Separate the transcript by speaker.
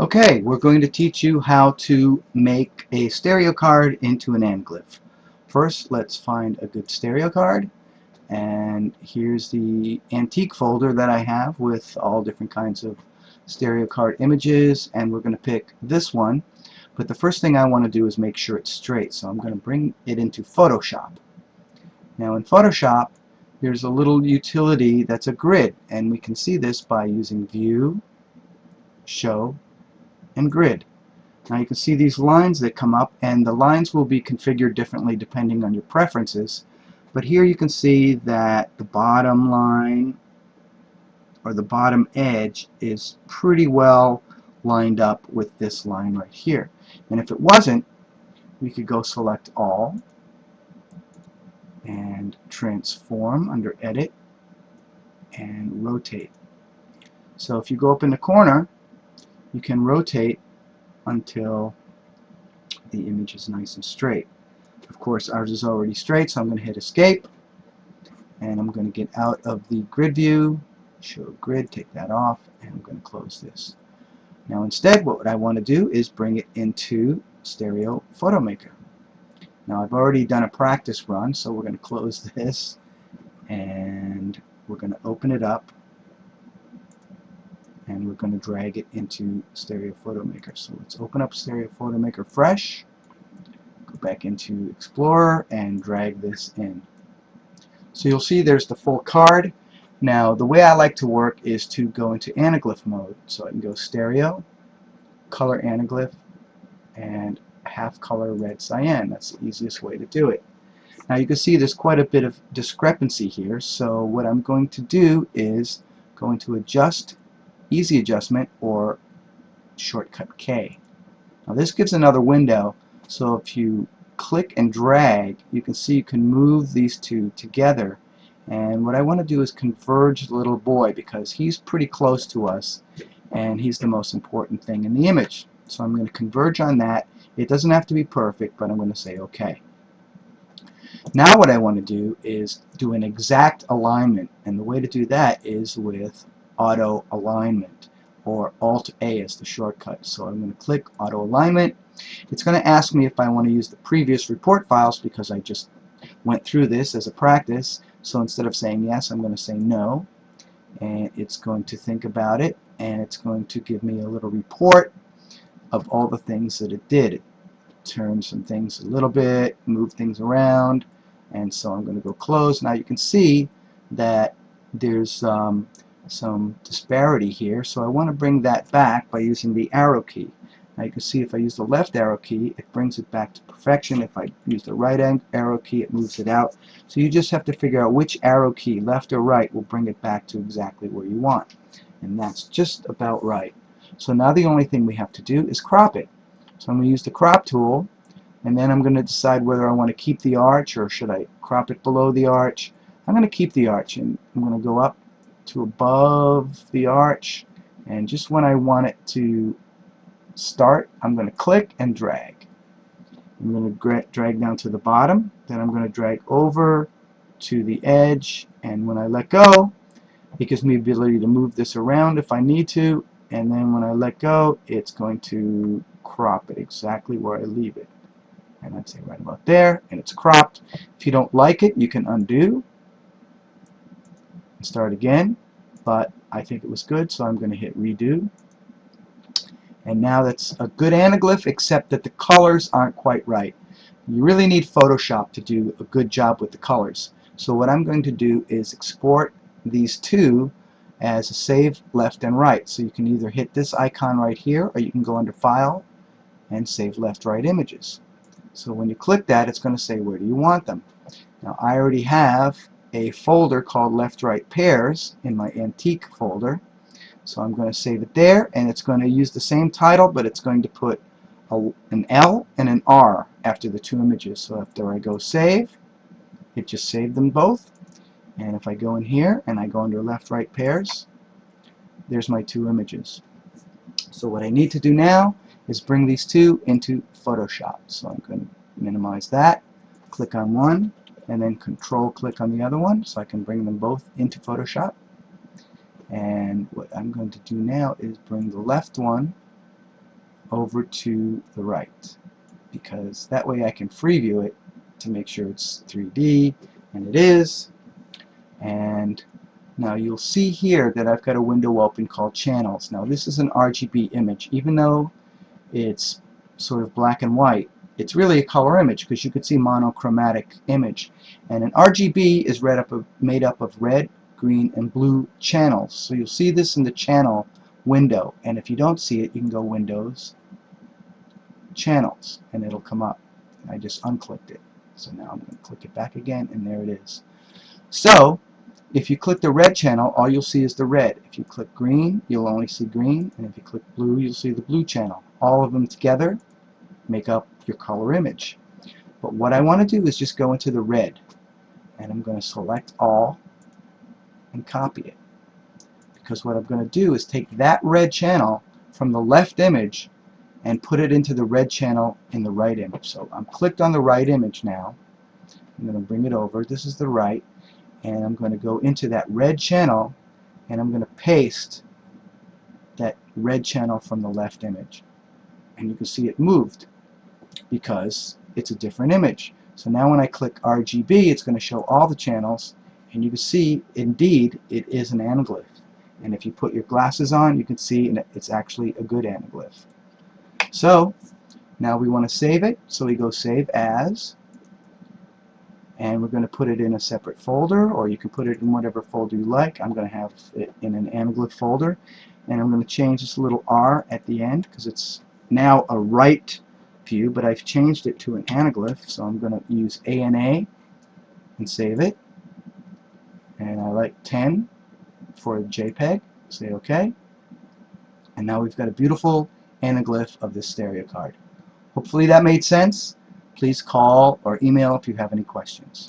Speaker 1: Okay, we're going to teach you how to make a stereo card into an anaglyph. First, let's find a good stereo card, and here's the antique folder that I have with all different kinds of stereo card images, and we're going to pick this one. But the first thing I want to do is make sure it's straight, so I'm going to bring it into Photoshop. Now in Photoshop, there's a little utility that's a grid, and we can see this by using View, Show, and Grid. Now you can see these lines that come up, and the lines will be configured differently depending on your preferences. But here you can see that the bottom line or the bottom edge is pretty well lined up with this line right here. And if it wasn't, we could go select all and transform under edit and rotate. So if you go up in the corner, you can rotate until the image is nice and straight. Of course, ours is already straight, so I'm going to hit escape, and I'm going to get out of the grid view, show grid, take that off, and I'm going to close this. Now instead, what I want to do is bring it into Stereo Photo Maker. Now I've already done a practice run, so we're going to close this, and we're going to open it up, and we're going to drag it into Stereo Photo Maker. So let's open up Stereo Photo Maker fresh, go back into Explorer, and drag this in. So you'll see there's the full card. Now the way I like to work is to go into Anaglyph mode. So I can go Stereo, Color Anaglyph, and half color red cyan. That's the easiest way to do it. Now you can see there's quite a bit of discrepancy here, so what I'm going to do is go into Adjust, Easy Adjustment, or shortcut K. Now this gives another window, so if you click and drag, you can see you can move these two together. And what I want to do is converge the little boy, because he's pretty close to us and he's the most important thing in the image. So I'm going to converge on that. It doesn't have to be perfect, but I'm going to say OK. Now what I want to do is do an exact alignment, and the way to do that is with auto alignment, or Alt-A as the shortcut. So I'm going to click auto alignment. It's going to ask me if I want to use the previous report files, because I just went through this as a practice. So instead of saying yes, I'm going to say no, and it's going to think about it, and it's going to give me a little report of all the things that it did. It turned some things a little bit, moved things around, and so I'm going to go close. Now you can see that there's some disparity here, so I want to bring that back by using the arrow key. Now you can see if I use the left arrow key, it brings it back to perfection. If I use the right arrow key, it moves it out. So you just have to figure out which arrow key, left or right, will bring it back to exactly where you want. And that's just about right. So now the only thing we have to do is crop it. So I'm going to use the crop tool, and then I'm going to decide whether I want to keep the arch or should I crop it below the arch. I'm going to keep the arch, and I'm going to go up to above the arch, and just when I want it to start, I'm going to click and drag. I'm going to drag down to the bottom, then I'm going to drag over to the edge, and when I let go, it gives me the ability to move this around if I need to, and then when I let go, it's going to crop it exactly where I leave it. And I'd say right about there, and it's cropped. If you don't like it, you can undo and start again, but I think it was good, so I'm going to hit redo. And now that's a good anaglyph, except that the colors aren't quite right. You really need Photoshop to do a good job with the colors. So what I'm going to do is export these two as a save left and right. So you can either hit this icon right here, or you can go under File and Save Left Right Images. So when you click that, it's going to say where do you want them. Now I already have a folder called Left Right Pairs in my Antique folder. So I'm going to save it there, and it's going to use the same title, but it's going to put an L and an R after the two images. So after I go save, it just saved them both. And if I go in here and I go under Left Right Pairs, there's my two images. So what I need to do now is bring these two into Photoshop. So I'm going to minimize that, click on one, and then control click on the other one, so I can bring them both into Photoshop. And what I'm going to do now is bring the left one over to the right, because that way I can free view it to make sure it's 3D, and it is. And now you'll see here that I've got a window open called Channels. Now this is an RGB image. Even though it's sort of black and white, it's really a color image because you could see monochromatic image. And an RGB is made up of red, green, and blue channels. So you'll see this in the channel window. And if you don't see it, you can go Windows, Channels, and it'll come up. I just unclicked it. So now I'm going to click it back again, and there it is. So if you click the red channel, all you'll see is the red. If you click green, you'll only see green, and if you click blue, you'll see the blue channel. All of them together make up your color image. But what I want to do is just go into the red, and I'm going to select all and copy it. Because what I'm going to do is take that red channel from the left image and put it into the red channel in the right image. So I'm clicked on the right image now. I'm going to bring it over. This is the right. And I'm going to go into that red channel, and I'm going to paste that red channel from the left image. And you can see it moved because it's a different image. So now when I click RGB, it's going to show all the channels, and you can see indeed it is an anaglyph. And if you put your glasses on, you can see it's actually a good anaglyph. So now we want to save it, so we go Save As, and we're going to put it in a separate folder, or you can put it in whatever folder you like. I'm going to have it in an anaglyph folder, and I'm going to change this little R at the end because it's now a right view, but I've changed it to an anaglyph, so I'm going to use ANA and save it. And I like 10 for a JPEG. Say OK. And now we've got a beautiful anaglyph of this stereo card. Hopefully that made sense. Please call or email if you have any questions.